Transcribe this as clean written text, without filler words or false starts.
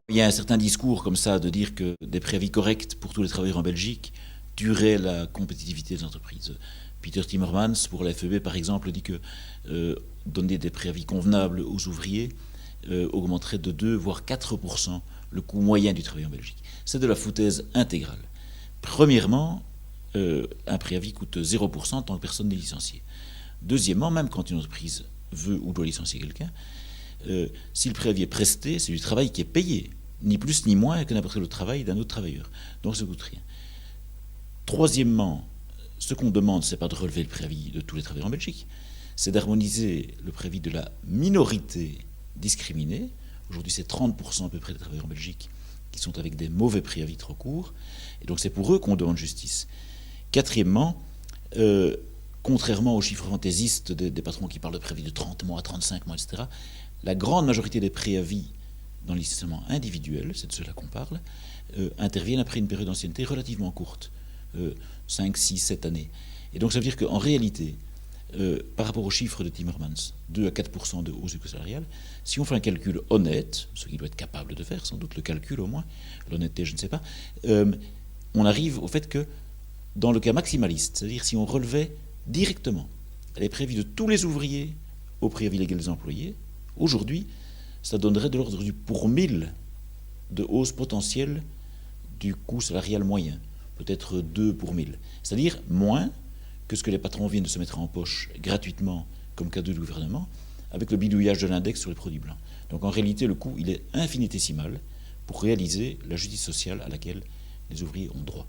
Il y a un certain discours comme ça de dire que des préavis corrects pour tous les travailleurs en Belgique tueraient la compétitivité des entreprises. Peter Timmermans, pour la FEB par exemple, dit que donner des préavis convenables aux ouvriers augmenterait de 2 voire 4% le coût moyen du travail en Belgique. C'est de la foutaise intégrale. Premièrement, un préavis coûte 0% tant que personne n'est licencié. Deuxièmement, même quand une entreprise veut ou doit licencier quelqu'un, si le préavis est presté, c'est du travail qui est payé, ni plus ni moins que n'importe quel autre travail d'un autre travailleur. Donc ça ne coûte rien. Troisièmement, ce qu'on demande, ce n'est pas de relever le préavis de tous les travailleurs en Belgique, c'est d'harmoniser le préavis de la minorité discriminée. Aujourd'hui, c'est 30% à peu près des travailleurs en Belgique qui sont avec des mauvais préavis trop courts. Et donc c'est pour eux qu'on demande justice. Quatrièmement, contrairement aux chiffres fantaisistes des patrons qui parlent de préavis de 30 mois, 35 mois, etc., la grande majorité des préavis dans le licenciement individuel, c'est de cela qu'on parle, interviennent après une période d'ancienneté relativement courte, 5, 6, 7 années. Et donc ça veut dire qu'en réalité, par rapport aux chiffres de Timmermans, 2 à 4% de hausse du coût salarial, si on fait un calcul honnête, ce qu'il doit être capable de faire, sans doute le calcul au moins, l'honnêteté je ne sais pas, on arrive au fait que dans le cas maximaliste, c'est-à-dire si on relevait directement les préavis de tous les ouvriers au préavis légal des employés, aujourd'hui, ça donnerait de l'ordre du pour 1000 de hausse potentielle du coût salarial moyen, peut-être 2 pour 1000. C'est-à-dire moins que ce que les patrons viennent de se mettre en poche gratuitement comme cadeau du gouvernement avec le bidouillage de l'index sur les produits blancs. Donc en réalité, le coût, il est infinitésimal pour réaliser la justice sociale à laquelle les ouvriers ont droit.